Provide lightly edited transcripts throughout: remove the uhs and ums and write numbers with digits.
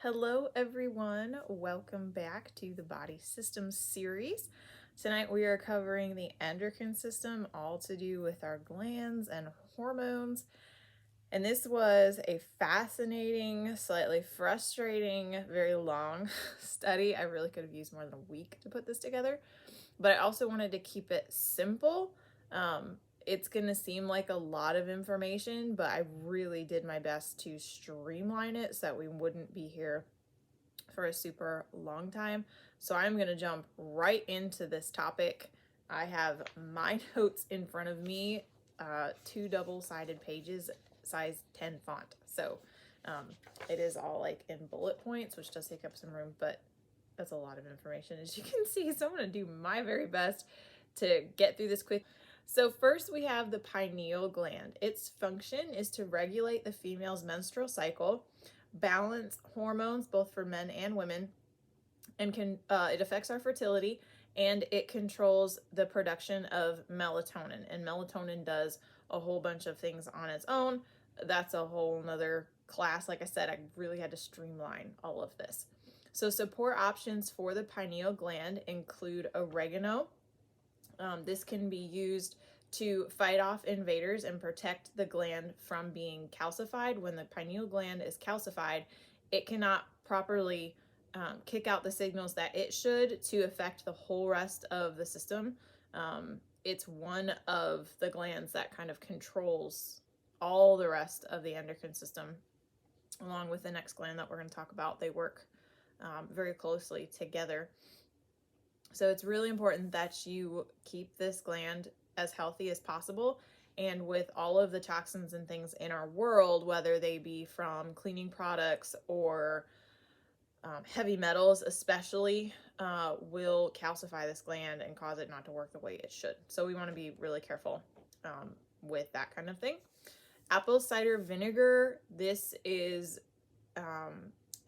Hello everyone, welcome back to the Body Systems series. Tonight we are covering the endocrine system, all to do with our glands and hormones. And this was a fascinating, slightly frustrating, very long study. I really could have used more than a week to put this together, but I also wanted to keep it simple. It's going to seem like a lot of information, but I really did my best to streamline it so that we wouldn't be here for a super long time. So I'm going to jump right into this topic. I have my notes in front of me, two double-sided pages, size 10 font. So it is all like in bullet points, which does take up some room, but that's a lot of information, as you can see. So I'm going to do my very best to get through this quick. So first we have the pineal gland. Its function is to regulate the female's menstrual cycle, balance hormones both for men and women, and it affects our fertility, and it controls the production of melatonin. And melatonin does a whole bunch of things on its own. That's a whole nother class. Like I said, I really had to streamline all of this. So support options for the pineal gland include oregano. This can be used to fight off invaders and protect the gland from being calcified. When the pineal gland is calcified, it cannot properly kick out the signals that it should to affect the whole rest of the system. It's one of the glands that kind of controls all the rest of the endocrine system, along with the next gland that we're going to talk about. They work very closely together. So it's really important that you keep this gland as healthy as possible. And with all of the toxins and things in our world, whether they be from cleaning products or heavy metals especially, will calcify this gland and cause it not to work the way it should. So we want to be really careful with that kind of thing. Apple cider vinegar, this is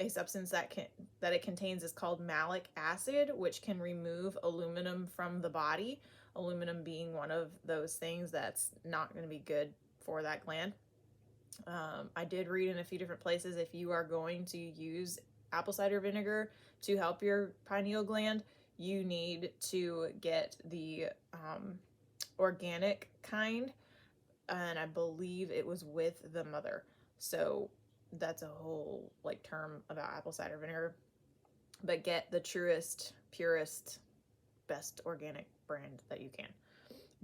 a substance that it contains is called malic acid, which can remove aluminum from the body. Aluminum being one of those things that's not going to be good for that gland. I did read in a few different places, if you are going to use apple cider vinegar to help your pineal gland, you need to get the organic kind, and I believe it was with the mother. So that's a whole like term about apple cider vinegar, but get the truest, purest, best organic brand that you can.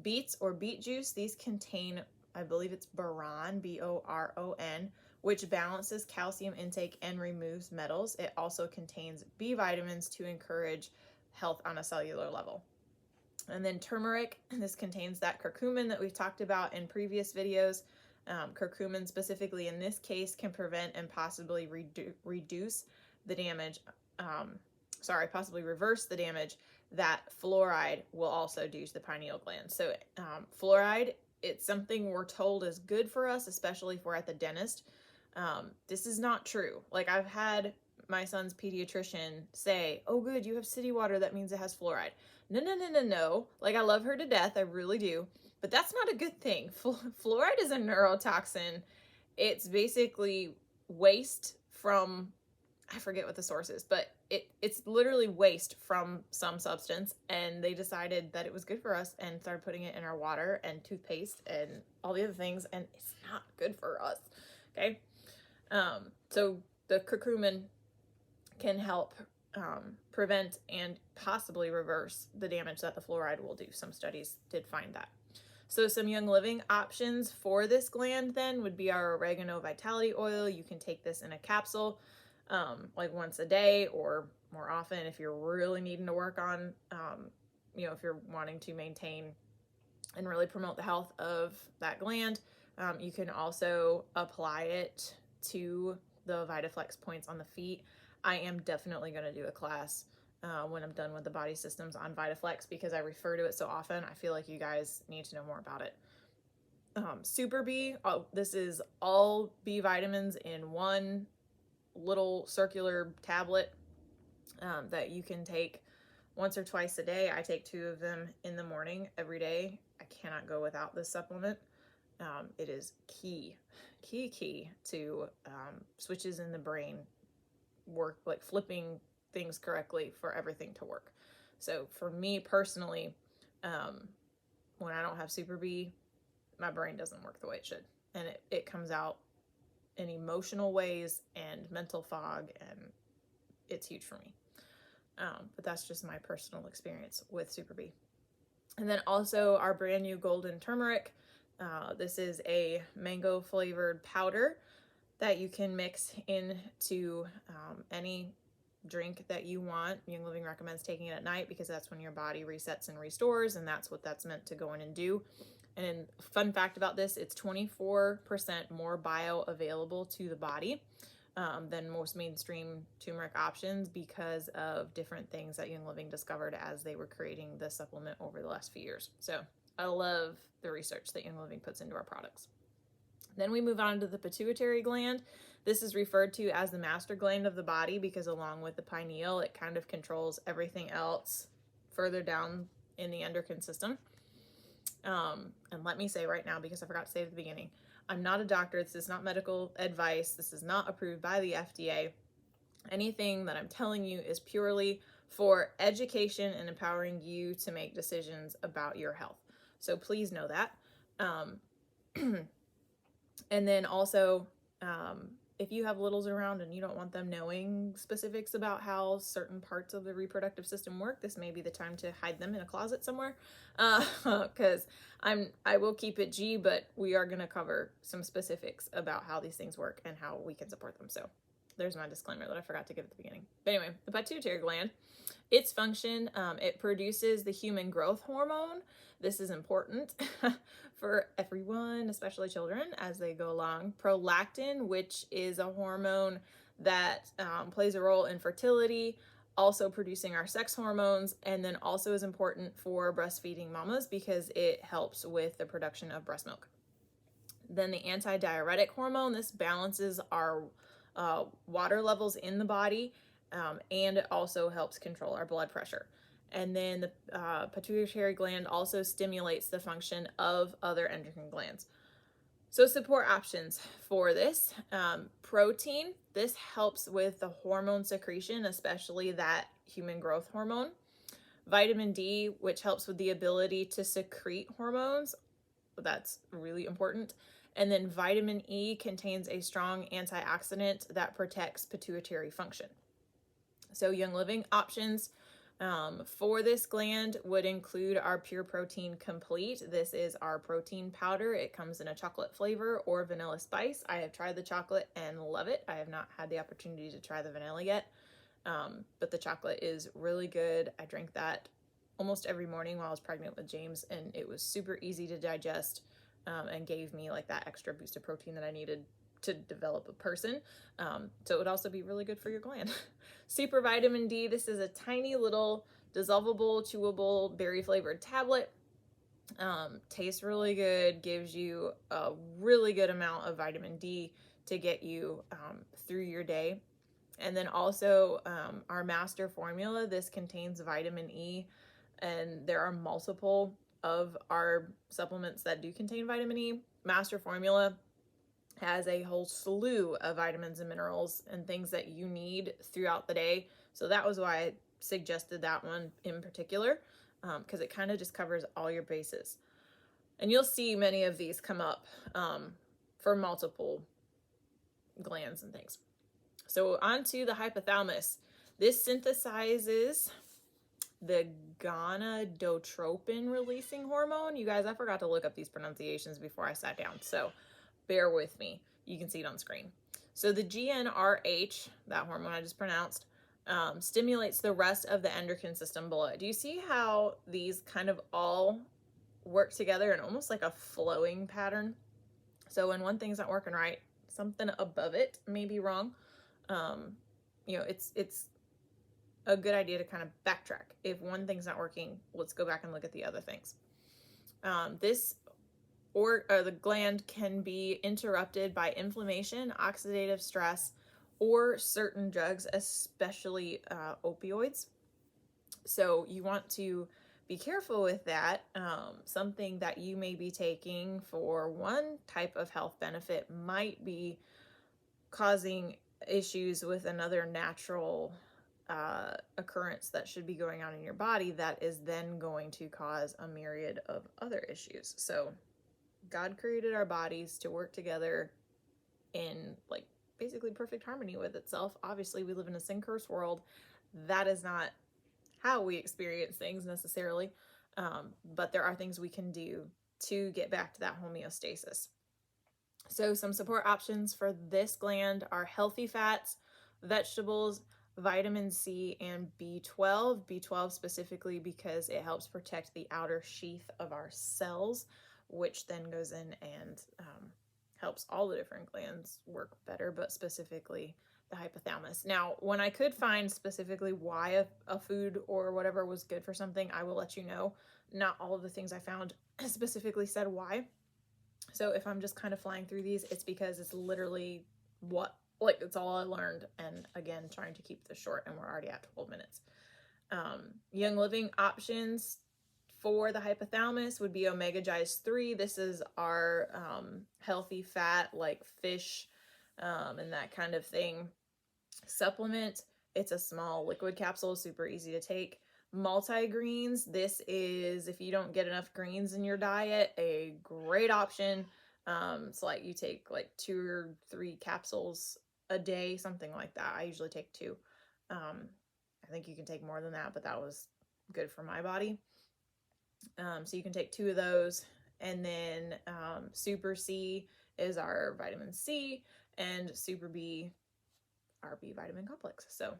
Beets or beet juice, these contain, I believe it's boron, B-O-R-O-N, which balances calcium intake and removes metals. It also contains B vitamins to encourage health on a cellular level. And then turmeric, this contains that curcumin that we've talked about in previous videos. Curcumin specifically in this case can prevent and possibly reduce the damage, possibly reverse the damage that fluoride will also do to the pineal gland. So fluoride, it's something we're told is good for us, especially if we're at the dentist. This is not true. Like, I've had my son's pediatrician say, oh good, you have city water, that means it has fluoride. No. Like, I love her to death, I really do, but that's not a good thing. Fluoride is a neurotoxin. It's basically waste from, I forget what the source is, but it's literally waste from some substance, and they decided that it was good for us and started putting it in our water and toothpaste and all the other things, and it's not good for us, okay? So the curcumin can help prevent and possibly reverse the damage that the fluoride will do. Some studies did find that. So some young living options for this gland then would be our oregano vitality oil. You can take this in a capsule like once a day or more often if you're really needing to work on, if you're wanting to maintain and really promote the health of that gland. You can also apply it to the VitaFlex points on the feet. I am definitely going to do a class when I'm done with the body systems on VitaFlex, because I refer to it so often. I feel like you guys need to know more about it. Super B, this is all B vitamins in one little circular tablet that you can take once or twice a day. I take 2 of them in the morning every day. I cannot go without this supplement. It is key to switches in the brain work, like flipping things correctly for everything to work. So for me personally, when I don't have Super B, my brain doesn't work the way it should. And it comes out in emotional ways and mental fog, and it's huge for me. But that's just my personal experience with Super B. And then also our brand new golden turmeric. This is a mango flavored powder that you can mix into any drink that you want. Young Living recommends taking it at night because that's when your body resets and restores, and that's what that's meant to go in and do. And fun fact about this, it's 24% more bioavailable to the body than most mainstream turmeric options because of different things that Young Living discovered as they were creating the supplement over the last few years. So I love the research that Young Living puts into our products. Then we move on to the pituitary gland. This is referred to as the master gland of the body because along with the pineal, it kind of controls everything else further down in the endocrine system. And let me say right now, because I forgot to say at the beginning, I'm not a doctor. This is not medical advice. This is not approved by the FDA. Anything that I'm telling you is purely for education and empowering you to make decisions about your health. So please know that. And then also, if you have littles around and you don't want them knowing specifics about how certain parts of the reproductive system work, this may be the time to hide them in a closet somewhere, because I will keep it G, but we are going to cover some specifics about how these things work and how we can support them. So there's my disclaimer that I forgot to give at the beginning. But anyway, the pituitary gland, its function, it produces the human growth hormone. This is important for everyone, especially children, as they go along. Prolactin, which is a hormone that plays a role in fertility, also producing our sex hormones, and then also is important for breastfeeding mamas because it helps with the production of breast milk. Then the antidiuretic hormone, this balances our water levels in the body, and it also helps control our blood pressure. And then the pituitary gland also stimulates the function of other endocrine glands. So support options for this. Protein, this helps with the hormone secretion, especially that human growth hormone. Vitamin D, which helps with the ability to secrete hormones. That's really important. And then vitamin E contains a strong antioxidant that protects pituitary function. So Young Living options for this gland would include our Pure Protein Complete. This is our protein powder. It comes in a chocolate flavor or vanilla spice. I have tried the chocolate and love it. I have not had the opportunity to try the vanilla yet, but the chocolate is really good. I drank that almost every morning while I was pregnant with James, and it was super easy to digest, and gave me like that extra boost of protein that I needed to develop a person. So it would also be really good for your gland. Super vitamin D, this is a tiny little dissolvable, chewable, berry flavored tablet. Tastes really good, gives you a really good amount of vitamin D to get you through your day. And then also our master formula, this contains vitamin E, and there are multiple of our supplements that do contain vitamin E. Master formula has a whole slew of vitamins and minerals and things that you need throughout the day. So that was why I suggested that one in particular, because it kind of just covers all your bases. And you'll see many of these come up for multiple glands and things. So on to the hypothalamus. This synthesizes the gonadotropin releasing hormone. You guys, I forgot to look up these pronunciations before I sat down, so bear with me. You can see it on screen. So the GnRH, that hormone I just pronounced, stimulates the rest of the endocrine system below it. Do you see how these kind of all work together in almost like a flowing pattern? So when one thing's not working right, something above it may be wrong. You know, it's a good idea to kind of backtrack. If one thing's not working, let's go back and look at the other things. The gland can be interrupted by inflammation, oxidative stress, or certain drugs, especially opioids. So you want to be careful with that. Something that you may be taking for one type of health benefit might be causing issues with another natural occurrence that should be going on in your body that is then going to cause a myriad of other issues. So God created our bodies to work together in like basically perfect harmony with itself. Obviously, we live in a sin-cursed world. That is not how we experience things necessarily, but there are things we can do to get back to that homeostasis. So some support options for this gland are healthy fats, vegetables, vitamin C, and B12. B12 specifically because it helps protect the outer sheath of our cells, which then goes in and helps all the different glands work better, but specifically the hypothalamus. Now, when I could find specifically why a food or whatever was good for something, I will let you know. Not all of the things I found specifically said why. So if I'm just kind of flying through these, it's because it's literally it's all I learned. And again, trying to keep this short, and we're already at 12 minutes. Young living options for the hypothalamus would be omega GIs 3. This is our healthy fat like fish and that kind of thing supplement. It's a small liquid capsule, super easy to take. Multi-greens, this is, if you don't get enough greens in your diet, a great option. It's like you take like 2 or 3 capsules a day, something like that. I usually take 2. I think you can take more than that, but that was good for my body. So you can take 2 of those. And then Super C is our vitamin C, and Super B, our B vitamin complex. So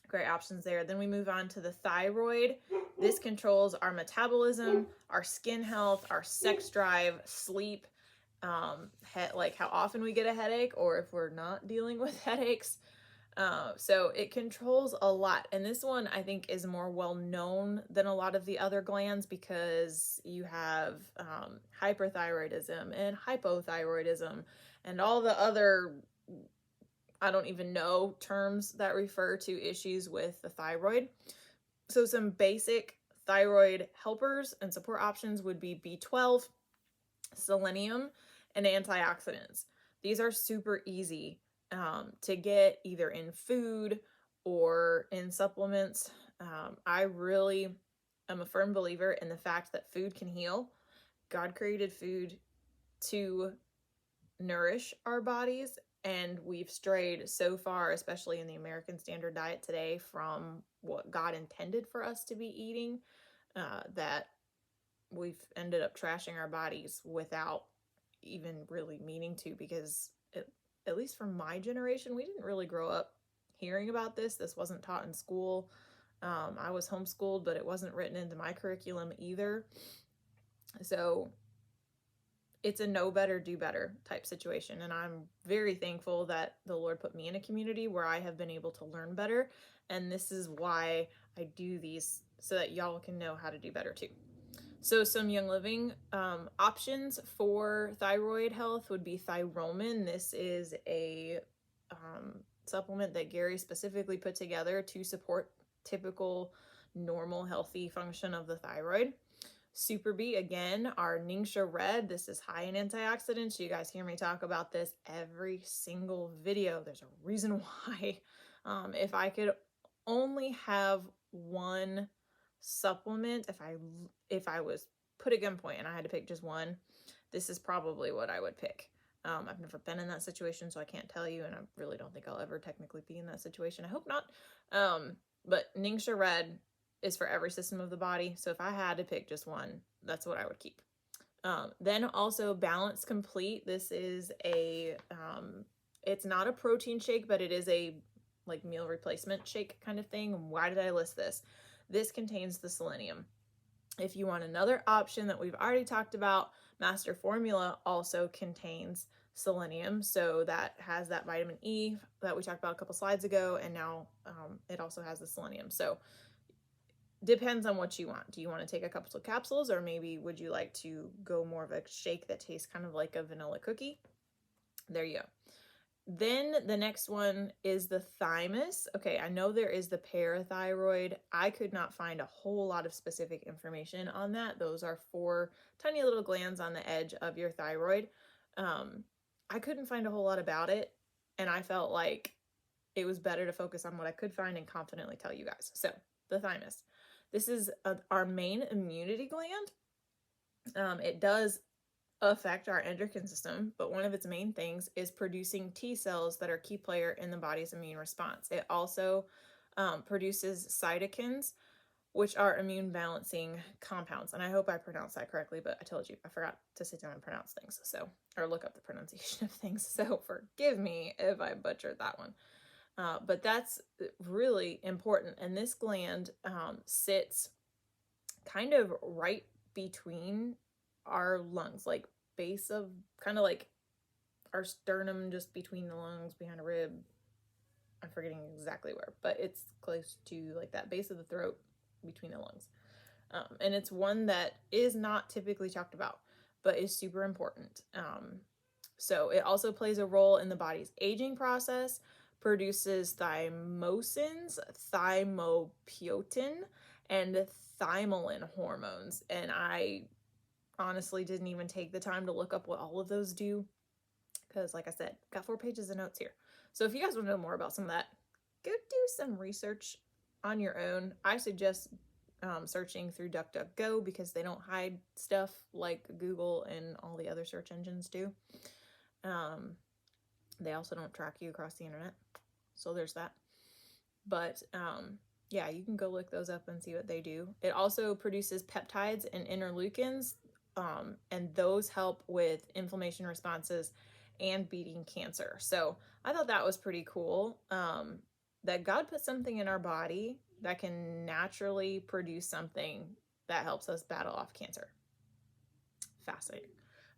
great options there. Then we move on to the thyroid. This controls our metabolism, our skin health, our sex drive, sleep, like how often we get a headache or if we're not dealing with headaches. So it controls a lot. And this one I think is more well known than a lot of the other glands because you have hyperthyroidism and hypothyroidism and all the other, I don't even know, terms that refer to issues with the thyroid. So some basic thyroid helpers and support options would be B12, selenium, and antioxidants. These are super easy to get either in food or in supplements. I really am a firm believer in the fact that food can heal. God created food to nourish our bodies, and we've strayed so far, especially in the American standard diet today, from what God intended for us to be eating, that we've ended up trashing our bodies without even really meaning to, because at least for my generation, we didn't really grow up hearing about this. This wasn't taught in school. I was homeschooled, but it wasn't written into my curriculum either. So it's a know better, do better type situation. And I'm very thankful that the Lord put me in a community where I have been able to learn better. And this is why I do these, so that y'all can know how to do better too. So some young living options for thyroid health would be Thyromin. This is a supplement that Gary specifically put together to support typical normal healthy function of the thyroid. Super B, again, our Ningxia Red. This is high in antioxidants. You guys hear me talk about this every single video. There's a reason why. If I could only have one supplement, if I was put at gunpoint and I had to pick just one, this is probably what I would pick. I've never been in that situation, so I can't tell you, and I really don't think I'll ever technically be in that situation. I hope not. But Ningxia Red is for every system of the body, so if I had to pick just one, that's what I would keep. Then also Balance Complete. This is a it's not a protein shake, but it is a like meal replacement shake kind of thing. Why did I list this? This contains the selenium. If you want another option that we've already talked about, Master Formula also contains selenium. So that has that vitamin E that we talked about a couple slides ago, and now it also has the selenium. So depends on what you want. Do you want to take a couple of capsules, or maybe would you like to go more of a shake that tastes kind of like a vanilla cookie? There you go. Then the next one is the thymus. Okay, I know there is the parathyroid. I could not find a whole lot of specific information on that. Those are 4 tiny little glands on the edge of your thyroid. I couldn't find a whole lot about it, and I felt like it was better to focus on what I could find and confidently tell you guys. So the thymus. This is our main immunity gland. It does affect our endocrine system, but one of its main things is producing T cells that are a key player in the body's immune response. It also produces cytokines, which are immune balancing compounds. And I hope I pronounced that correctly, but I told you I forgot to sit down and pronounce things, or look up the pronunciation of things. So forgive me if I butchered that one. But that's really important. And this gland sits kind of right between our lungs, like base of, kind of like our sternum, just between the lungs, behind a rib. I'm forgetting exactly where, but it's close to like that base of the throat between the lungs. And it's one that is not typically talked about, but is super important. So it also plays a role in the body's aging process, produces thymosins, thymopiotin, and thymolin hormones. And I honestly didn't even take the time to look up what all of those do, because like I said, got 4 pages of notes here. So if you guys want to know more about some of that, go do some research on your own. I suggest searching through DuckDuckGo, because they don't hide stuff like Google and all the other search engines do. They also don't track you across the internet, so there's that. But yeah, you can go look those up and see what they do. It also produces peptides and interleukins, and those help with inflammation responses and beating cancer. So I thought that was pretty cool, that God put something in our body that can naturally produce something that helps us battle off cancer. Fascinating.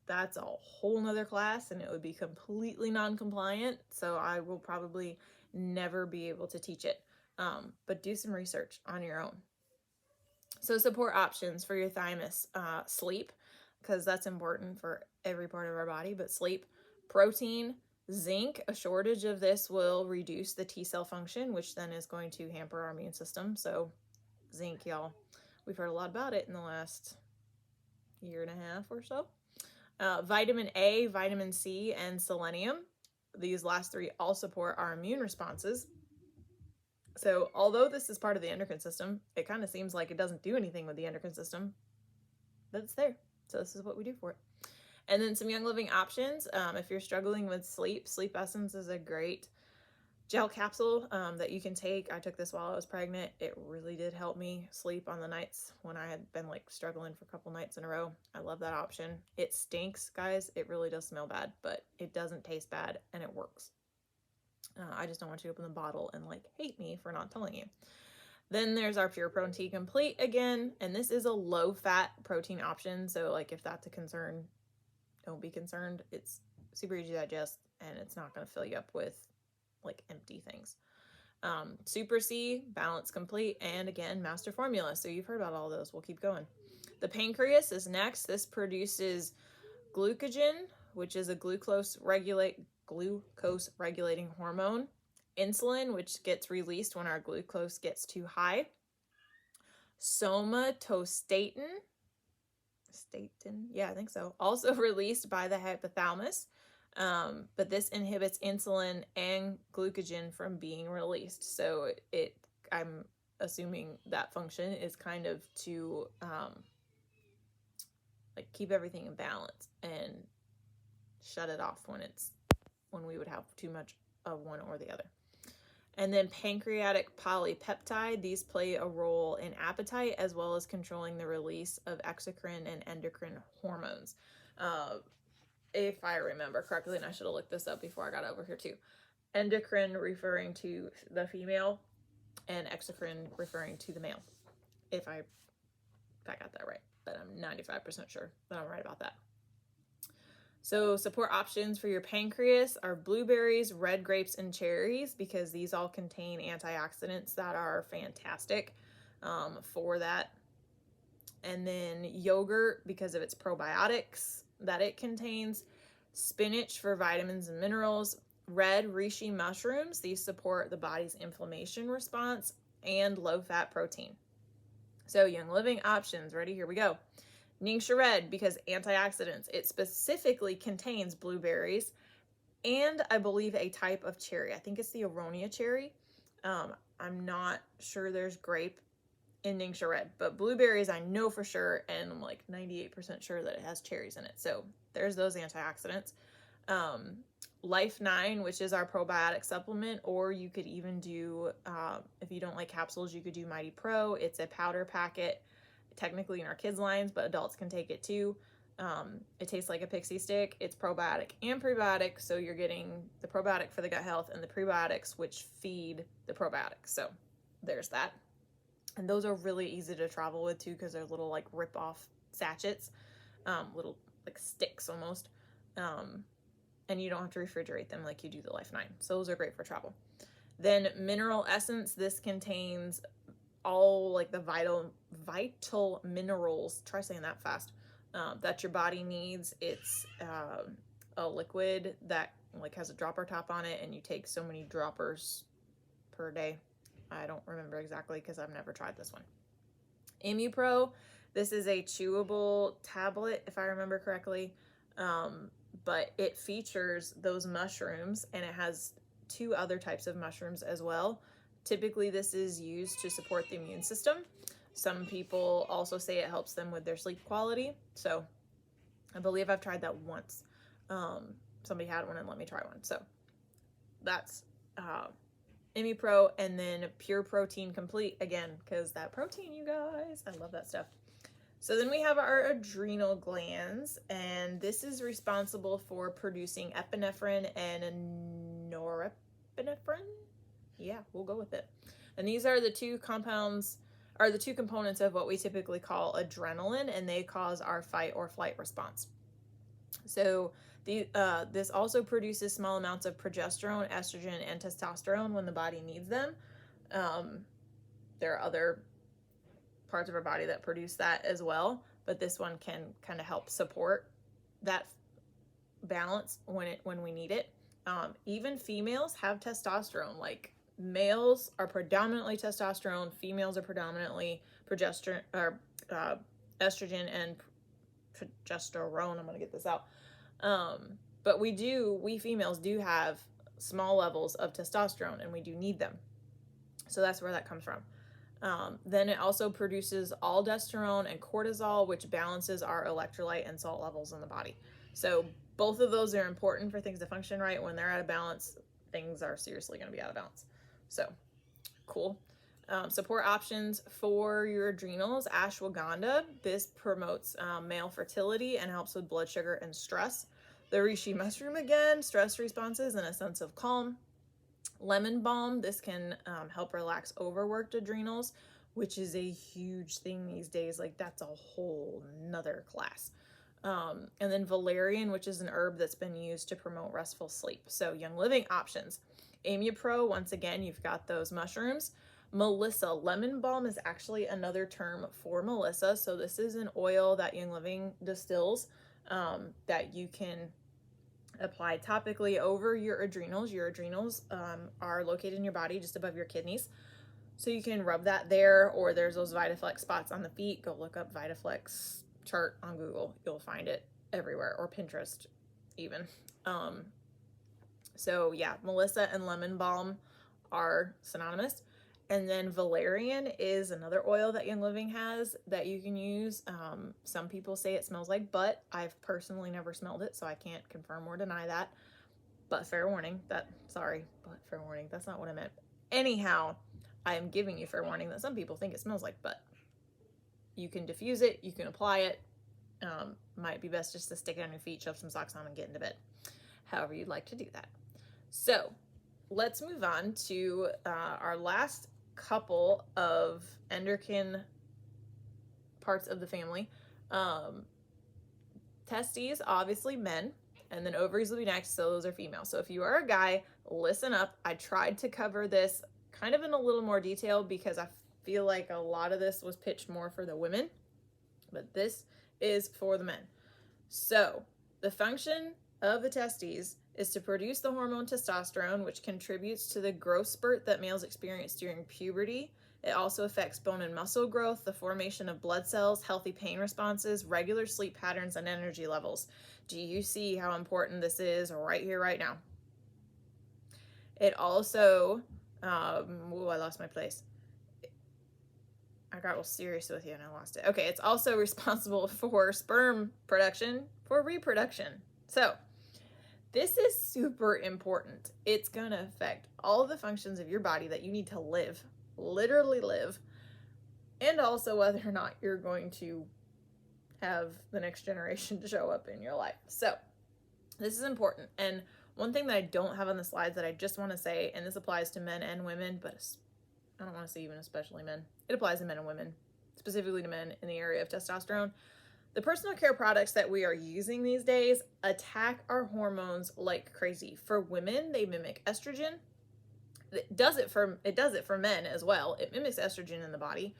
That's a whole nother class, and it would be completely non-compliant, so I will probably never be able to teach it. But do some research on your own. So support options for your thymus: sleep, because that's important for every part of our body, but sleep. Protein, zinc. A shortage of this will reduce the T cell function, which then is going to hamper our immune system. So zinc, y'all. We've heard a lot about it in the last year and a half or so. Vitamin A, vitamin C, and selenium. These last 3 all support our immune responses. So although this is part of the endocrine system, it kind of seems like it doesn't do anything with the endocrine system, but it's there. So this is what we do for it. And then some Young Living options. If you're struggling with sleep, Sleep Essence is a great gel capsule that you can take. I took this while I was pregnant. It really did help me sleep on the nights when I had been like struggling for a couple nights in a row. I love that option. It stinks, guys. It really does smell bad, but it doesn't taste bad, and it works. I just don't want you to open the bottle and like hate me for not telling you. Then there's our Pure Protein Complete again, and this is a low-fat protein option. So like if that's a concern, don't be concerned. It's super easy to digest, and it's not going to fill you up with like empty things. Super C, Balance Complete, and again, Master Formula. So you've heard about all those. We'll keep going. The pancreas is next. This produces glucagon, which is a glucose regulating hormone. Insulin, which gets released when our glucose gets too high. Somatostatin, yeah, I think so. Also released by the hypothalamus, but this inhibits insulin and glucagon from being released. So I'm assuming that function is kind of to like keep everything in balance and shut it off when we would have too much of one or the other. And then pancreatic polypeptide. These play a role in appetite as well as controlling the release of exocrine and endocrine hormones. If I remember correctly, and I should have looked this up before I got over here too. Endocrine referring to the female and exocrine referring to the male. If I got that right, but I'm 95% sure that I'm right about that. So support options for your pancreas are blueberries, red grapes, and cherries, because these all contain antioxidants that are fantastic for that. And then yogurt, because of its probiotics that it contains. Spinach for vitamins and minerals. Red reishi mushrooms, these support the body's inflammation response. And low-fat protein. So Young Living options, ready? Here we go. Ningxia Red, because antioxidants. It specifically contains blueberries and I believe a type of cherry. I think it's the Aronia cherry. I'm not sure there's grape in Ningxia Red, but blueberries I know for sure, and I'm like 98% sure that it has cherries in it. So there's those antioxidants. Life 9, which is our probiotic supplement, or you could even do, if you don't like capsules, you could do Mighty Pro. It's a powder packet, technically in our kids' lines, but adults can take it too. It tastes like a pixie stick. It's probiotic and prebiotic, so you're getting the probiotic for the gut health and the prebiotics, which feed the probiotics. So there's that. And those are really easy to travel with too, because they're little like rip-off sachets, little like sticks almost. And you don't have to refrigerate them like you do the Life 9. So those are great for travel. Then mineral essence. This contains all like the vital minerals. Try saying that fast. That your body needs. It's a liquid that like has a dropper top on it, and you take so many droppers per day. I don't remember exactly because I've never tried this one. ImmuPro. This is a chewable tablet, if I remember correctly. But it features those mushrooms, and it has 2 other types of mushrooms as well. Typically, this is used to support the immune system. Some people also say it helps them with their sleep quality. So I believe I've tried that once. Somebody had one and let me try one. So that's ImmuPro, and then Pure Protein Complete, again, because that protein, you guys, I love that stuff. So then we have our adrenal glands, and this is responsible for producing epinephrine and norepinephrine. Yeah, we'll go with it. And these are the 2 compounds, or the 2 components of what we typically call adrenaline, and they cause our fight or flight response. So this also produces small amounts of progesterone, estrogen, and testosterone when the body needs them. There are other parts of our body that produce that as well, but this one can kind of help support that balance when we need it. Even females have testosterone. Like males are predominantly testosterone, females are predominantly progesterone or estrogen and progesterone. I'm gonna get this out. But we females do have small levels of testosterone, and we do need them. So that's where that comes from. Then it also produces aldosterone and cortisol, which balances our electrolyte and salt levels in the body. So both of those are important for things to function right. When they're out of balance, things are seriously going to be out of balance. So cool. Support options for your adrenals. Ashwagandha. This promotes male fertility and helps with blood sugar and stress. The reishi mushroom, again, stress responses and a sense of calm. Lemon balm. This can help relax overworked adrenals, which is a huge thing these days. Like that's a whole nother class. And then valerian, which is an herb that's been used to promote restful sleep. So Young Living options. ImmuPro, once again, you've got those mushrooms. Melissa, lemon balm is actually another term for Melissa. So this is an oil that Young Living distills that you can apply topically over your adrenals. Your adrenals are located in your body just above your kidneys. So you can rub that there, or there's those VitaFlex spots on the feet. Go look up VitaFlex chart on Google. You'll find it everywhere, or Pinterest even. So yeah, Melissa and lemon balm are synonymous. And then valerian is another oil that Young Living has that you can use. Some people say it smells like butt. I've personally never smelled it, so I can't confirm or deny that. But fair warning, fair warning, that's not what I meant. Anyhow, I am giving you fair warning that some people think it smells like butt. You can diffuse it, you can apply it. Might be best just to stick it on your feet, shove some socks on, and get into bed. However you'd like to do that. So let's move on to our last couple of endocrine parts of the family. Testes, obviously men, and then ovaries will be next, so those are female. So if you are a guy, listen up. I tried to cover this kind of in a little more detail because I feel like a lot of this was pitched more for the women, but this is for the men. So the function of the testes is to produce the hormone testosterone, which contributes to the growth spurt that males experience during puberty. It also affects bone and muscle growth, the formation of blood cells, healthy pain responses, regular sleep patterns, and energy levels. Do you see how important this is right here, right now? It also, oh, I lost my place. I got real serious with you and I lost it. Okay, it's also responsible for sperm production for reproduction. So this is super important. It's going to affect all the functions of your body that you need to live, literally live, and also whether or not you're going to have the next generation to show up in your life. So this is important. And one thing that I don't have on the slides that I just want to say, and this applies to men and women, but I don't want to say even especially men. It applies to men and women, specifically to men in the area of testosterone. The personal care products that we are using these days attack our hormones like crazy. For women, they mimic estrogen. It does it for men as well. It mimics estrogen in the body.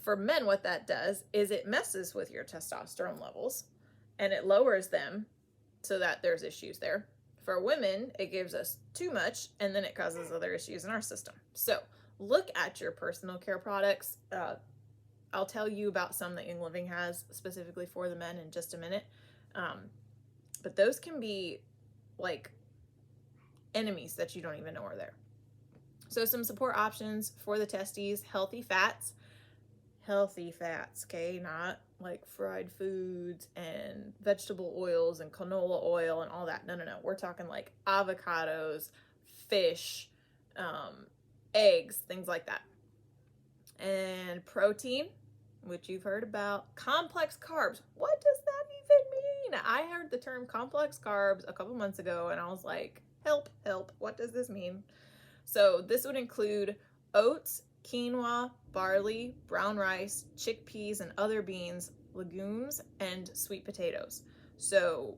For men, what that does is it messes with your testosterone levels and it lowers them so that there's issues there. For women, it gives us too much and then it causes other issues in our system. So look at your personal care products. I'll tell you about some that Young Living has specifically for the men in just a minute. But those can be like enemies that you don't even know are there. So some support options for the testes: healthy fats, okay? Not like fried foods and vegetable oils and canola oil and all that. No. We're talking like avocados, fish, eggs, things like that. And protein, which you've heard about. Complex carbs. What does that even mean? I heard the term complex carbs a couple months ago and I was like, help, what does this mean? So this would include oats, quinoa, barley, brown rice, chickpeas, and other beans, legumes, and sweet potatoes. So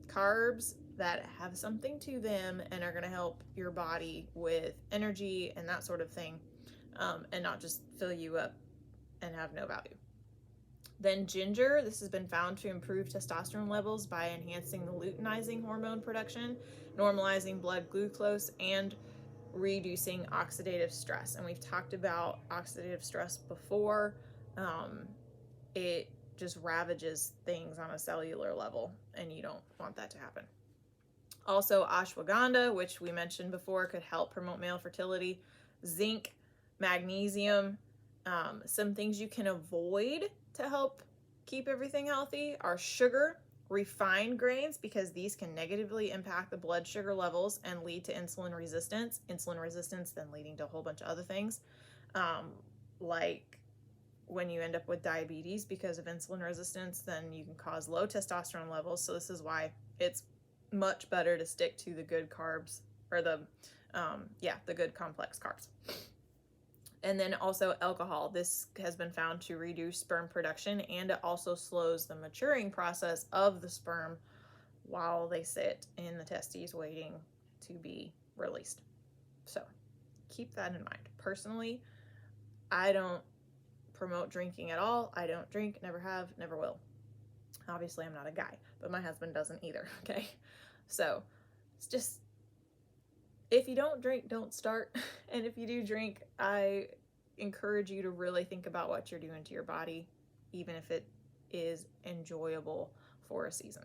carbs that have something to them and are going to help your body with energy and that sort of thing, and not just fill you up and have no value. Then ginger. This has been found to improve testosterone levels by enhancing the luteinizing hormone production, normalizing blood glucose, and reducing oxidative stress. And we've talked about oxidative stress before. It just ravages things on a cellular level and you don't want that to happen. Also ashwagandha, which we mentioned before, could help promote male fertility. Zinc, magnesium. Some things you can avoid to help keep everything healthy are sugar, refined grains, because these can negatively impact the blood sugar levels and lead to insulin resistance then leading to a whole bunch of other things, like when you end up with diabetes because of insulin resistance, then you can cause low testosterone levels. So this is why it's much better to stick to the good carbs, or the good complex carbs. And then also alcohol. This has been found to reduce sperm production, and it also slows the maturing process of the sperm while they sit in the testes waiting to be released. So keep that in mind. Personally, I don't promote drinking at all. I don't drink, never have, never will. Obviously, I'm not a guy, but my husband doesn't either, okay? So it's just, if you don't drink, don't start. And if you do drink, I encourage you to really think about what you're doing to your body, even if it is enjoyable for a season.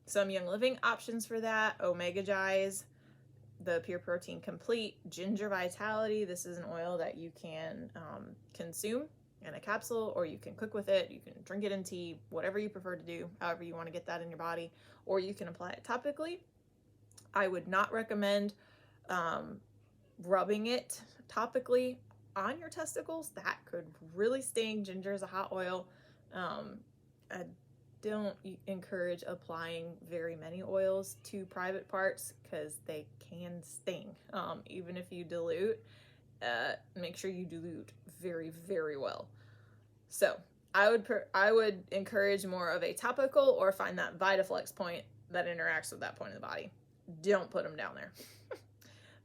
Some Young Living options for that: Omega Gize, the Pure Protein Complete, Ginger Vitality. This is an oil that you can consume in a capsule, or you can cook with it. You can drink it in tea, whatever you prefer to do, however you want to get that in your body, or you can apply it topically. I would not recommend rubbing it topically on your testicles. That could really sting. Ginger is a hot oil. I don't encourage applying very many oils to private parts because they can sting. Even if you dilute, make sure you dilute very, very well. So I would encourage more of a topical, or find that VitaFlex point that interacts with that point of the body. Don't put them down there.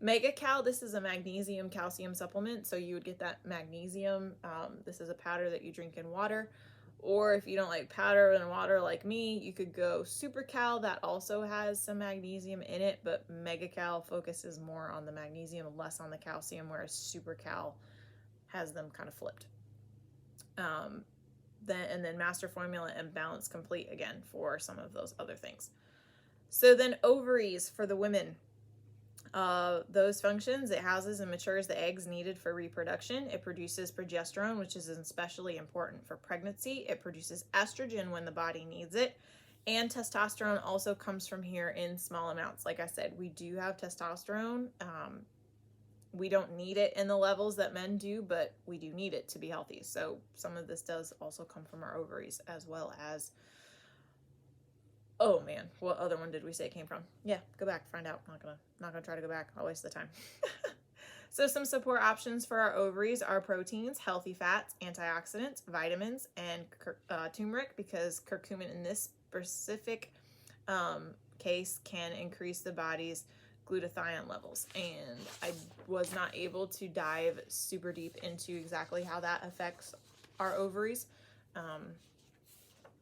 Mega Cal, this is a magnesium calcium supplement, so you would get that magnesium. This is a powder that you drink in water, or if you don't like powder and water like me, you could go Super Cal. That also has some magnesium in it, but Mega Cal focuses more on the magnesium, less on the calcium, whereas Super Cal has them kind of flipped. Then Master Formula and Balance Complete again for some of those other things. So then ovaries for the women. Those functions, it houses and matures the eggs needed for reproduction. It produces progesterone, which is especially important for pregnancy. It produces estrogen when the body needs it. And testosterone also comes from here in small amounts. Like I said, we do have testosterone. We don't need it in the levels that men do, but we do need it to be healthy. So some of this does also come from our ovaries, as well as, oh man, what other one did we say it came from? Yeah, go back, find out. Not gonna try to go back. I'll waste the time. So some support options for our ovaries are proteins, healthy fats, antioxidants, vitamins, and turmeric, because curcumin in this specific case can increase the body's glutathione levels. And I was not able to dive super deep into exactly how that affects our ovaries,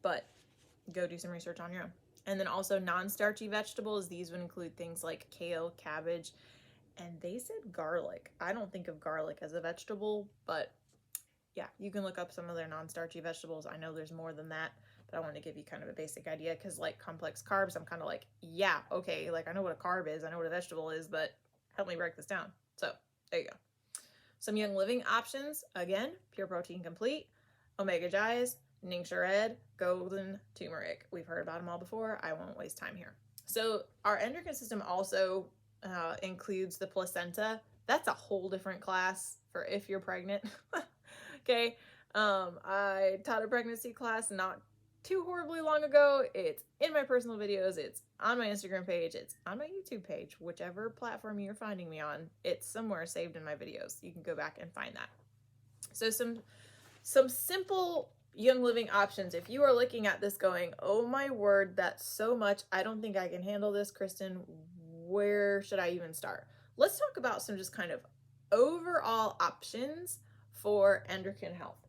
but go do some research on your own. And then also non-starchy vegetables. These would include things like kale, cabbage, and they said garlic. I don't think of garlic as a vegetable, but yeah, you can look up some of their non-starchy vegetables. I know there's more than that, but I want to give you kind of a basic idea, because like complex carbs, I'm kind of like, yeah, okay, like I know what a carb is, I know what a vegetable is, but help me break this down. So there you go. Some Young Living options, again, Pure Protein Complete, Omega Gies, Ningxia Red, Golden Turmeric. We've heard about them all before. I won't waste time here. So our endocrine system also includes the placenta. That's a whole different class for if you're pregnant. Okay. I taught a pregnancy class not too horribly long ago. It's in my personal videos. It's on my Instagram page. It's on my YouTube page, whichever platform you're finding me on. It's somewhere saved in my videos. You can go back and find that. So some simple Young Living options. If you are looking at this going, oh my word, that's so much, I don't think I can handle this, Kristen, where should I even start? Let's talk about some just kind of overall options for endocrine health.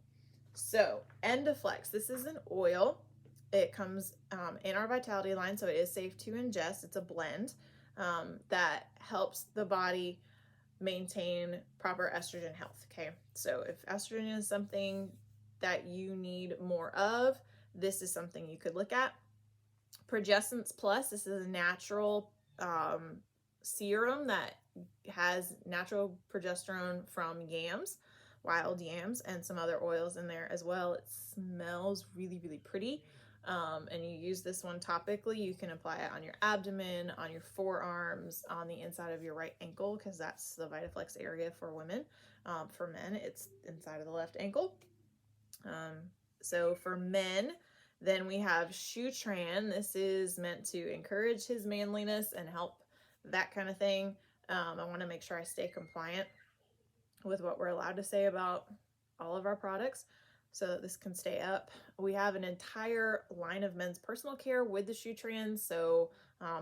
So Endoflex, this is an oil. It comes in our Vitality line, so it is safe to ingest. It's a blend that helps the body maintain proper estrogen health. Okay, so if estrogen is something that you need more of, this is something you could look at. Progestence Plus, this is a natural serum that has natural progesterone from yams, wild yams, and some other oils in there as well. It smells really, really pretty. And you use this one topically. You can apply it on your abdomen, on your forearms, on the inside of your right ankle, because that's the VitaFlex area for women. For men, it's inside of the left ankle. So for men, then we have Shutran. This is meant to encourage his manliness and help that kind of thing. I want to make sure I stay compliant with what we're allowed to say about all of our products so that this can stay up. We have an entire line of men's personal care with the Shutran. So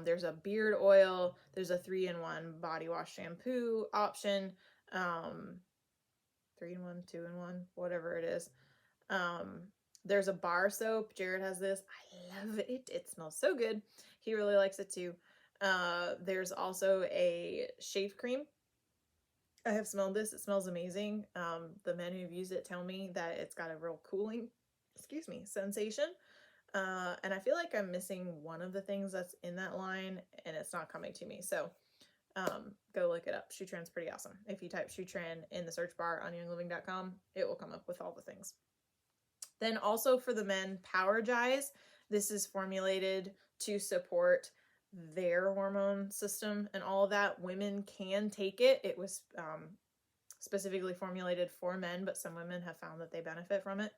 there's a beard oil, there's a 3-in-1 body wash shampoo option, 3-in-1, 2-in-1, whatever it is. There's a bar soap. Jared has this. I love it. It smells so good. He really likes it too. There's also a shave cream. I have smelled this. It smells amazing. The men who've used it tell me that it's got a real cooling, sensation. And I feel like I'm missing one of the things that's in that line, and it's not coming to me. So go look it up. Shutran's pretty awesome. If you type Shutran in the search bar on youngliving.com, it will come up with all the things. Then also for the men, Power Gies. This is formulated to support their hormone system and all of that. Women can take it. It was specifically formulated for men, but some women have found that they benefit from it.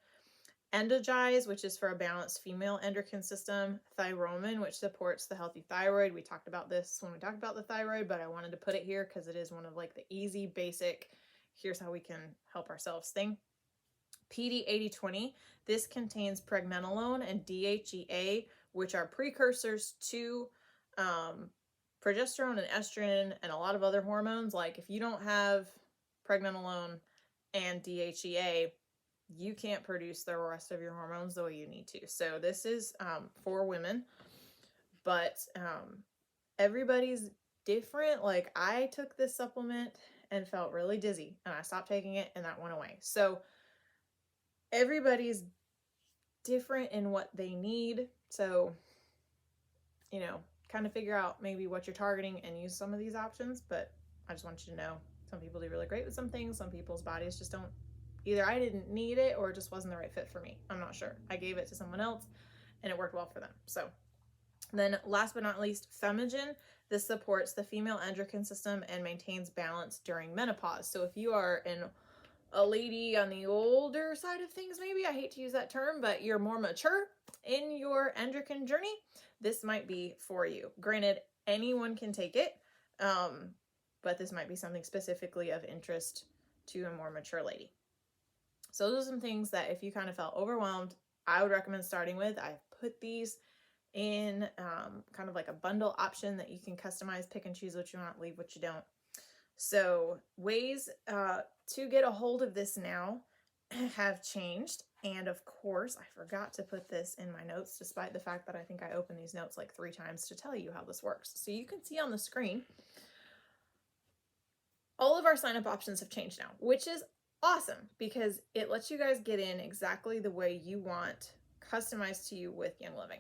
Endogies, which is for a balanced female endocrine system. Thyromin, which supports the healthy thyroid. We talked about this when we talked about the thyroid, but I wanted to put it here because it is one of like the easy, basic, here's how we can help ourselves thing. PD 80/20, this contains pregnenolone and DHEA, which are precursors to progesterone and estrogen and a lot of other hormones. Like if you don't have pregnenolone and DHEA, you can't produce the rest of your hormones the way you need to. So this is for women, but everybody's different. Like I took this supplement and felt really dizzy, and I stopped taking it and that went away. So everybody's different in what they need. So, kind of figure out maybe what you're targeting and use some of these options. But I just want you to know some people do really great with some things. Some people's bodies just don't. Either I didn't need it or it just wasn't the right fit for me. I'm not sure. I gave it to someone else and it worked well for them. So then last but not least, Femogen. This supports the female endocrine system and maintains balance during menopause. So if you are a lady on the older side of things, maybe, I hate to use that term, but you're more mature in your endocrine journey, this might be for you. Granted, anyone can take it, but this might be something specifically of interest to a more mature lady. So those are some things that if you kind of felt overwhelmed, I would recommend starting with. I've put these in kind of like a bundle option that you can customize, pick and choose what you want, leave what you don't. So ways to get a hold of this now have changed. And of course, I forgot to put this in my notes, despite the fact that I think I opened these notes like 3 times to tell you how this works. So you can see on the screen, all of our sign-up options have changed now, which is awesome because it lets you guys get in exactly the way you want, customized to you with Young Living.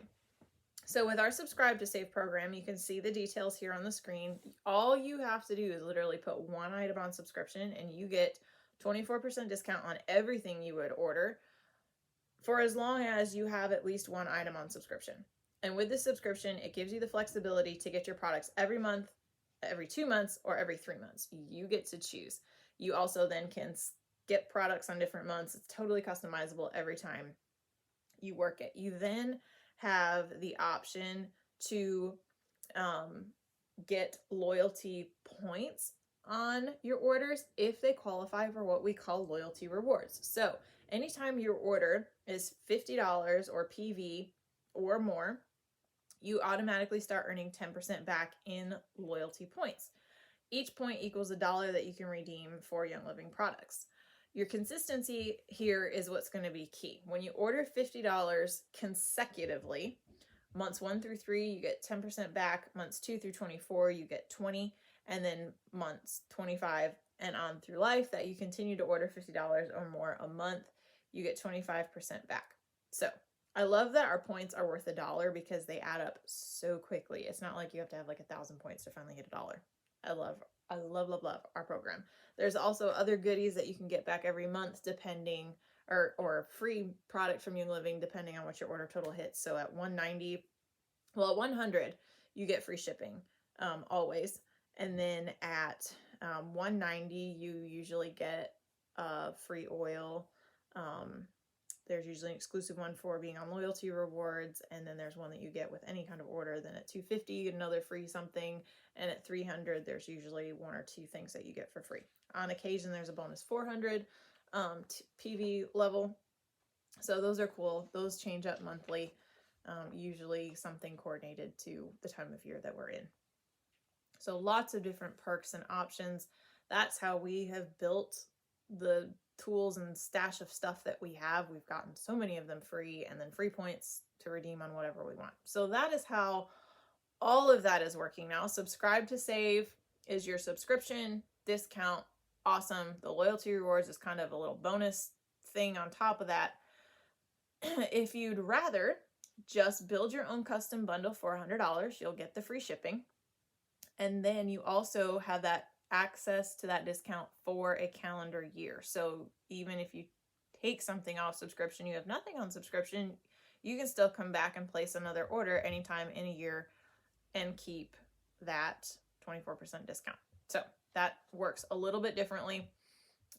So with our Subscribe to Save program, you can see the details here on the screen. All you have to do is literally put one item on subscription and you get 24% discount on everything you would order for as long as you have at least one item on subscription. And with this subscription, it gives you the flexibility to get your products every month, every 2 months, or every 3 months. You get to choose. You also then can get products on different months. It's totally customizable every time you work it. You then have the option to get loyalty points on your orders if they qualify for what we call loyalty rewards. So anytime your order is $50 or PV or more, you automatically start earning 10% back in loyalty points. Each point equals $1 that you can redeem for Young Living products. Your consistency here is what's going to be key. When you order $50 consecutively, months 1 through 3, you get 10% back. Months 2 through 24, you get 20. And then months 25 and on through life that you continue to order $50 or more a month, you get 25% back. So I love that our points are worth $1 because they add up so quickly. It's not like you have to have like 1,000 points to finally hit $1. I love our program. There's also other goodies that you can get back every month depending, or free product from Young Living depending on what your order total hits. So at 190, well, at 100, you get free shipping always. And then at 190, you usually get free oil. There's usually an exclusive one for being on loyalty rewards. And then there's one that you get with any kind of order. Then at 250, you get another free something. And at 300, there's usually 1 or 2 things that you get for free. On occasion, there's a bonus 400 PV level. So those are cool. Those change up monthly. Usually something coordinated to the time of year that we're in. So lots of different perks and options. That's how we have built the tools and stash of stuff that we have. We've gotten so many of them free, and then free points to redeem on whatever we want. So that is how all of that is working now. Subscribe to Save is your subscription discount. Awesome. The loyalty rewards is kind of a little bonus thing on top of that. If you'd rather just build your own custom bundle for $100, you'll get the free shipping. And then you also have that access to that discount for a calendar year. So even if you take something off subscription, you have nothing on subscription, you can still come back and place another order anytime in a year and keep that 24% discount. So that works a little bit differently,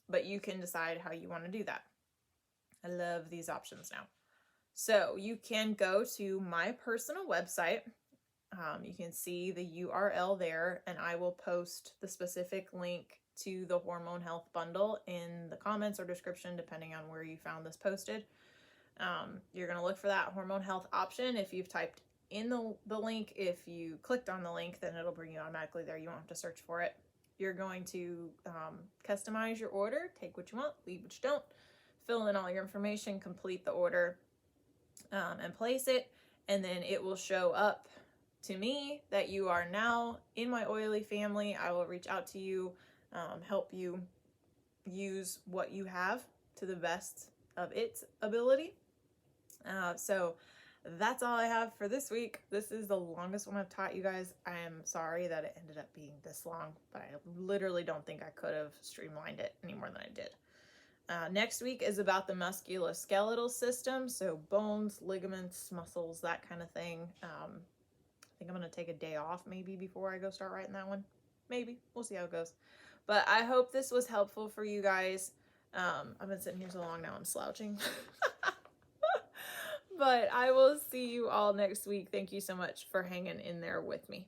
but you can decide how you want to do that. I love these options now. So you can go to my personal website. You can see the URL there, and I will post the specific link to the Hormone Health Bundle in the comments or description, depending on where you found this posted. You're going to look for that Hormone Health option. If you've typed in the link, if you clicked on the link, then it'll bring you automatically there. You won't have to search for it. You're going to customize your order, take what you want, leave what you don't, fill in all your information, complete the order, and place it, and then it will show up to me that you are now in my oily family. I will reach out to you, help you use what you have to the best of its ability. So that's all I have for this week. This is the longest one I've taught you guys. I am sorry that it ended up being this long, but I literally don't think I could have streamlined it any more than I did. Next week is about the musculoskeletal system, so bones, ligaments, muscles, that kind of thing. I think I'm going to take a day off maybe before I go start writing that one. Maybe. We'll see how it goes. But I hope this was helpful for you guys. I've been sitting here so long now, I'm slouching. But I will see you all next week. Thank you so much for hanging in there with me.